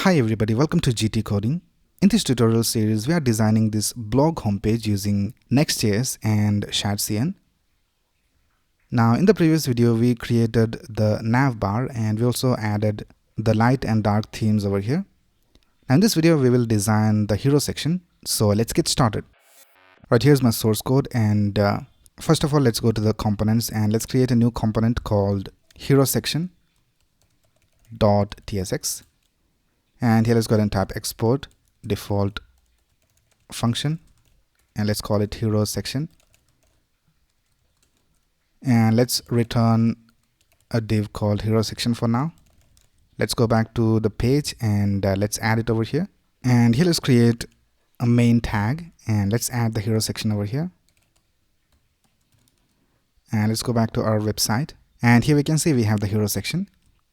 Hi everybody, welcome to GTCoding. In this tutorial series, we are designing this blog homepage using Next.js and Shadcn. Now in the previous video, we created the nav bar and we also added the light and dark themes over here. And in this video, we will design the hero section. So let's get started. Right, here's my source code, and first of all, let's go to the components and let's create a new component called hero section.tsx. And here let's go ahead and type export default function and let's call it hero section, and let's return a div called hero section for now. Let's go back to the page and let's add it over here, and here let's create a main tag and let's add the hero section over here, and let's go back to our website, and here we can see we have the hero section.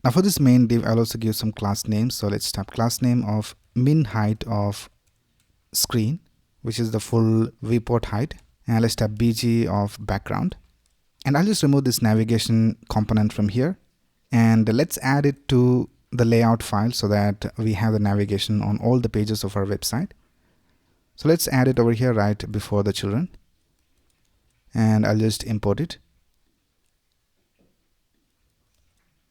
Now for this main div, I'll also give some class names. So let's type class name of min height of screen, which is the full viewport height, and let's type bg of background. And I'll just remove this navigation component from here, and let's add it to the layout file so that we have the navigation on all the pages of our website. So let's add it over here right before the children, and I'll just import it.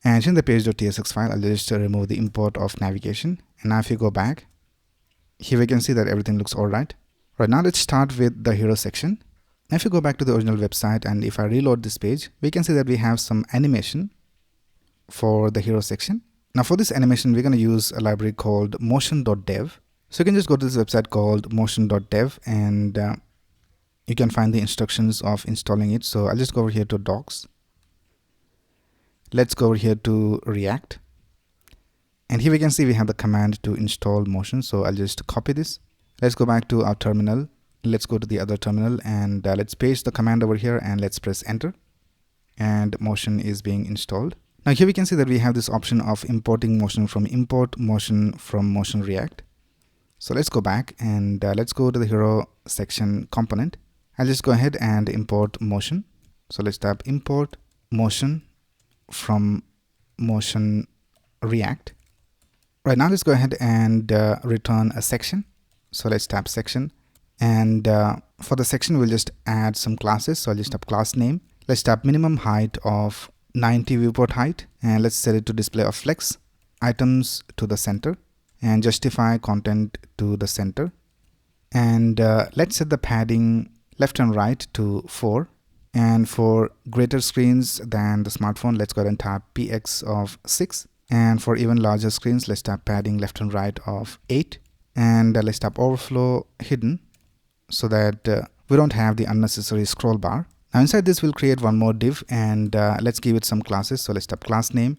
And in the page.tsx file, I'll just remove the import of navigation. And now if you go back, here we can see that everything looks all right. Right, now let's start with the hero section. Now if you go back to the original website and if I reload this page, we can see that we have some animation for the hero section. Now for this animation, we're going to use a library called motion.dev. So you can just go to this website called motion.dev and you can find the instructions of installing it. So I'll just go over here to docs. Let's go over here to React, and here we can see we have the command to install motion. So I'll just copy this. Let's go back to our terminal. Let's go to the other terminal and let's paste the command over here and let's press enter, and motion is being installed. Now here we can see that we have this option of importing motion from import motion from motion React. So let's go back and let's go to the hero section component. I'll just go ahead and import motion. So let's type import motion from motion React. Right, now let's go ahead and return a section. So let's type section, and for the section we'll just add some classes. So I'll just type class name. Let's type minimum height of 90 viewport height, and let's set it to display of flex, items to the center, and justify content to the center. And let's set the padding left and right to 4. And for greater screens than the smartphone, let's go ahead and type px of 6. And for even larger screens, let's type padding left and right of 8. And let's type overflow hidden so that we don't have the unnecessary scroll bar. Now inside this, we'll create one more div, and let's give it some classes. So let's type class name.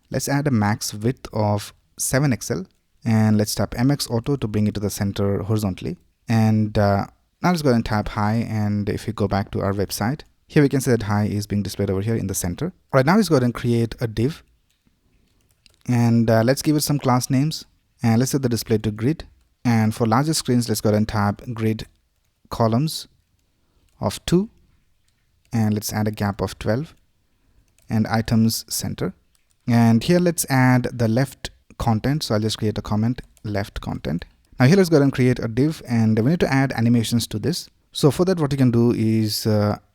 Let's add a max width of 7 XL, and let's type mx auto to bring it to the center horizontally. And now let's go ahead and type hi, and if we go back to our website, here we can see that hi is being displayed over here in the center. Right, now let's go ahead and create a div, and let's give it some class names, and let's set the display to grid. And for larger screens, let's go ahead and type grid columns of 2, and let's add a gap of 12, and items center. And here let's add the left content. So I'll just create a comment left content. Now here let's go ahead and create a div, and we need to add animations to this. So for that, what you can do is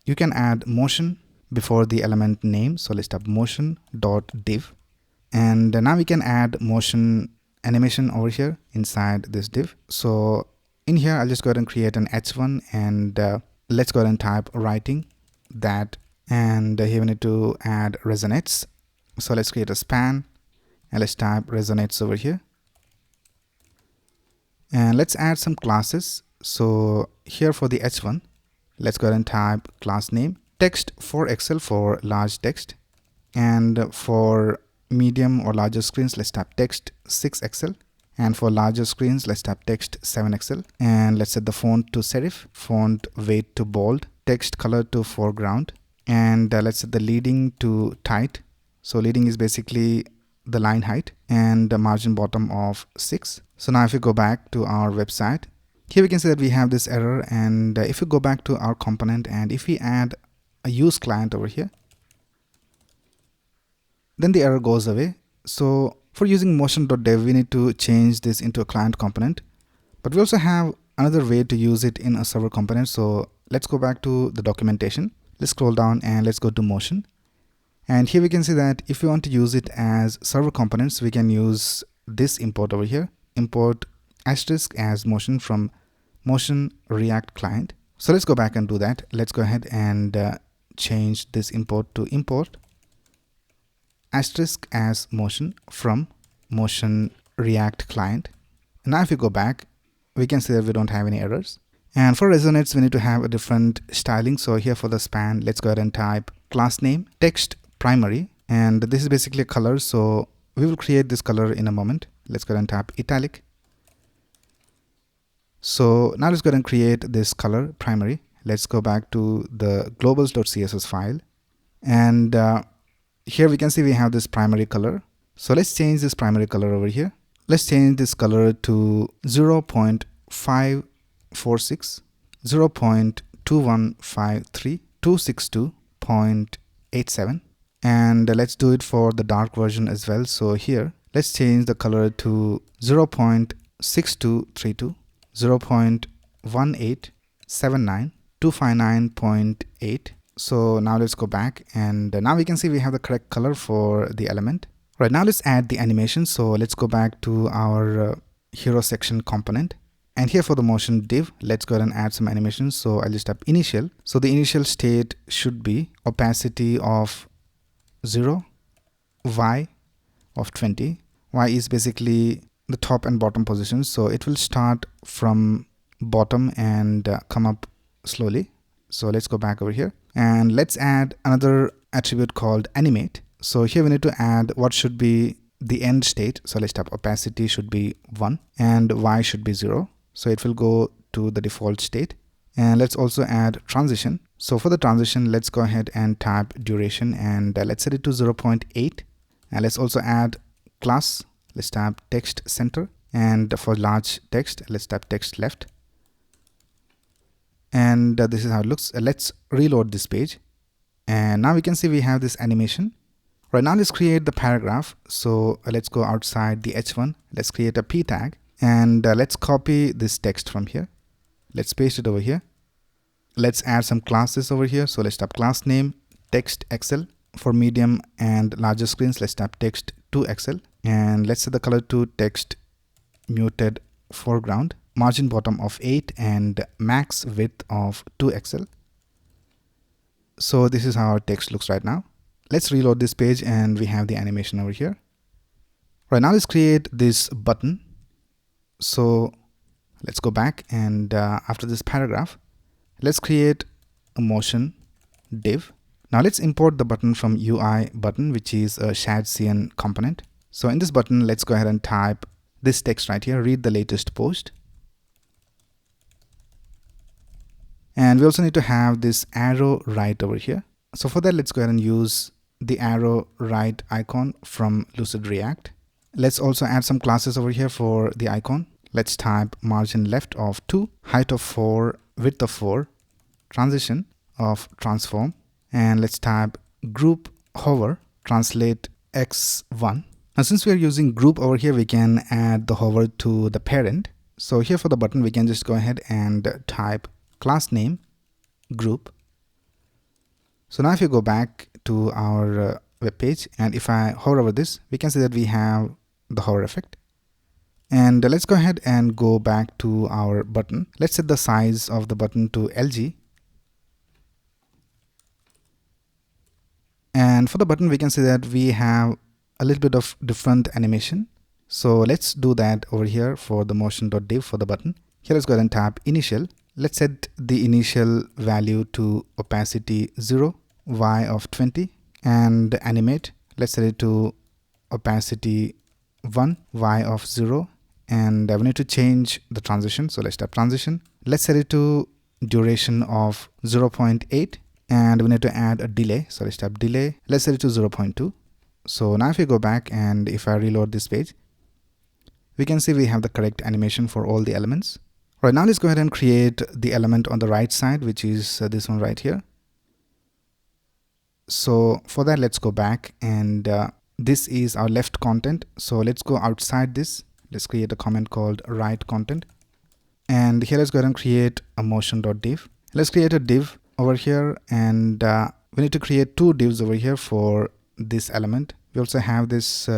you can add motion before the element name. So let's type motion.div, and now we can add motion animation over here inside this div. So in here, I'll just go ahead and create an h1, and let's go ahead and type writing that, and here we need to add resonates. So let's create a span and let's type resonates over here, and let's add some classes. So here for the h1, let's go ahead and type class name text 4XL for large text, and for medium or larger screens, let's type text 6XL, and for larger screens, let's type text 7XL, and let's set the font to serif, font weight to bold, text color to foreground, and let's set the leading to tight. So leading is basically the line height, and the margin bottom of 6. So now if we go back to our website, here we can see that we have this error, and if we go back to our component and if we add a use client over here, then the error goes away. So For using motion.dev, we need to change this into a client component, but we also have another way to use it in a server component. So let's go back to the documentation. Let's scroll down and let's go to motion. And here we can see that if we want to use it as server components, we can use this import over here, import asterisk as motion from motion react client. So let's go back and do that. Let's go ahead and change this import to import asterisk as motion from motion react client. Now if we go back, we can see that we don't have any errors. And for resonates, we need to have a different styling. So here for the span, let's go ahead and type class name text primary, and this is basically a color, so we will create this color in a moment. Let's go ahead and type italic. So now let's go ahead and create this color primary. Let's go back to the globals.css file, and here we can see we have this primary color. So let's change this primary color over here. Let's change this color to 0.546, 0.2153, 262.87. And let's do it for the dark version as well. So here, let's change the color to 0.6232, 0.1879, 259.8. So now let's go back, and now we can see we have the correct color for the element. Right, now let's add the animation. So let's go back to our hero section component. And here for the motion div, let's go ahead and add some animations. So I'll just type initial. So the initial state should be opacity of 0, y of 20. Y is basically the top and bottom positions, so it will start from bottom and come up slowly. So let's go back over here and let's add another attribute called animate. So here we need to add what should be the end state. So let's type opacity should be 1 and y should be 0, so it will go to the default state. And let's also add transition. So for the transition, let's go ahead and type duration, and let's set it to 0.8. And let's also add class. Let's type text center, and for large text, let's type text left. And this is how it looks. Let's reload this page, and now we can see we have this animation. Right, now let's create the paragraph. So let's go outside the h1. Let's create a p tag, and let's copy this text from here. Let's paste it over here. Let's add some classes over here. So let's type class name text XL. For medium and larger screens, let's type text 2XL, and let's set the color to text muted foreground, margin bottom of 8 and max width of 2XL. So this is how our text looks right now. Let's reload this page, and we have the animation over here. Right, now let's create this button. So let's go back, and after this paragraph, let's create a motion div. Now let's import the button from UI button, which is a Shadcn component. So in this button, let's go ahead and type this text right here, read the latest post. And we also need to have this arrow right over here. So for that, let's go ahead and use the arrow right icon from Lucid React. Let's also add some classes over here for the icon. Let's type margin left of 2, height of 4, width of 4, transition of transform, and let's type group hover, translate x1. Now since we are using group over here, we can add the hover to the parent. So here for the button, we can just go ahead and type class name group. So now if you go back to our web page, and if I hover over this, we can see that we have the hover effect. And let's go ahead and go back to our button. Let's set the size of the button to LG. And for the button, we can see that we have a little bit of different animation. So let's do that over here for the motion.div for the button. Here, let's go ahead and tap initial. Let's set the initial value to opacity 0, y of 20, and animate. Let's set it to opacity 1, y of 0, and we need to change the transition. So let's tap transition. Let's set it to duration of 0.8, and we need to add a delay. So let's tap delay. Let's set it to 0.2. So now if you go back and if I reload this page, we can see we have the correct animation for all the elements. Right, now let's go ahead and create the element on the right side, which is this one right here. So for that, let's go back and this is our left content. So let's go outside this. Let's create a comment called right content. And here let's go ahead and create a motion.div. Let's create a div over here, and we need to create two divs over here for this element. We also have this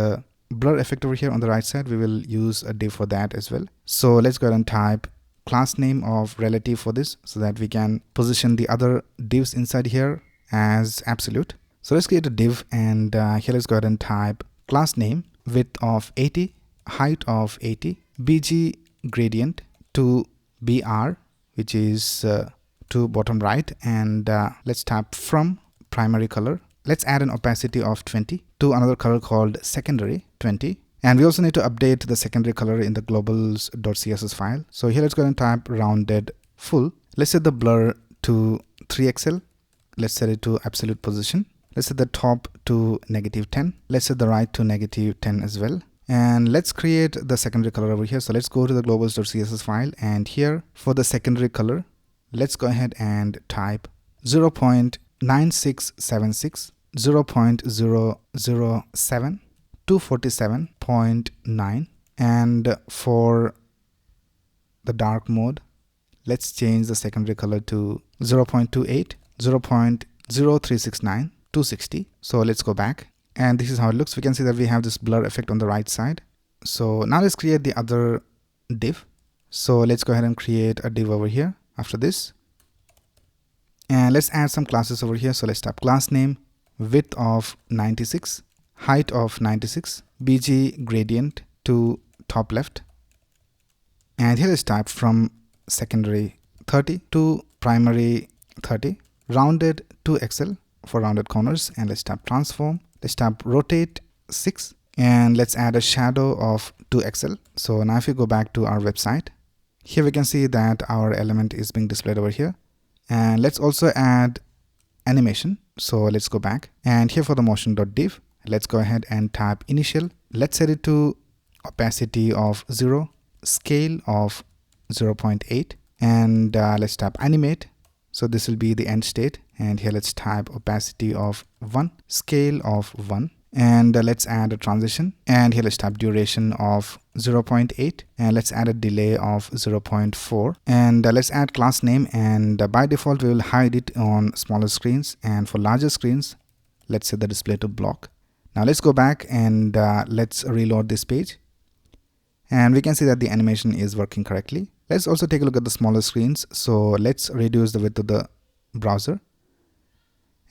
blur effect over here on the right side. We will use a div for that as well. So let's go ahead and type class name of relative for this so that we can position the other divs inside here as absolute. So let's create a div, and here let's go ahead and type class name, width of 80, height of 80, bg gradient to br, which is to bottom right, and let's tap from primary color. Let's add an opacity of 20 to another color called secondary 20. And we also need to update the secondary color in the globals.css file. So here let's go and type rounded full. Let's set the blur to 3xl. Let's set it to absolute position. Let's set the top to -10. Let's set the right to -10 as well. And let's create the secondary color over here. So let's go to the globals.css file, and here for the secondary color, let's go ahead and type 0.9676, 0.007, 247.9. And for the dark mode, let's change the secondary color to 0.28, 0.0369, 260. So let's go back, and this is how it looks. We can see that we have this blur effect on the right side. So now let's create the other div. So let's go ahead and create a div over here after this, and let's add some classes over here. So let's type class name, width of 96, height of 96, bg gradient to top left, and here let's type from secondary 30 to primary 30, rounded 2xl for rounded corners, and let's tap transform. Let's tap rotate 6, and let's add a shadow of 2xl. So now if you go back to our website, here we can see that our element is being displayed over here. And let's also add animation. So let's go back, and here for the motion.div, let's go ahead and tap initial. Let's set it to opacity of 0, scale of 0.8, and let's tap animate. So this will be the end state, and here let's type opacity of 1, scale of 1, and let's add a transition, and here let's type duration of 0.8, and let's add a delay of 0.4, and let's add class name, and by default we will hide it on smaller screens, and for larger screens let's set the display to block. Now let's go back, and let's reload this page, and we can see that the animation is working correctly. Let's also take a look at the smaller screens. So let's reduce the width of the browser,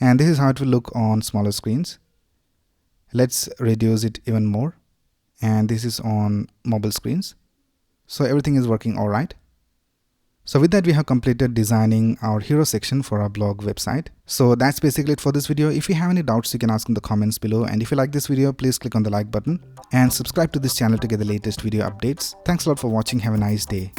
and this is how it will look on smaller screens. Let's reduce it even more, and this is on mobile screens. So everything is working all right. So with that, we have completed designing our hero section for our blog website. So that's basically it for this video. If you have any doubts, you can ask in the comments below. And if you like this video, please click on the like button and subscribe to this channel to get the latest video updates. Thanks a lot for watching. Have a nice day.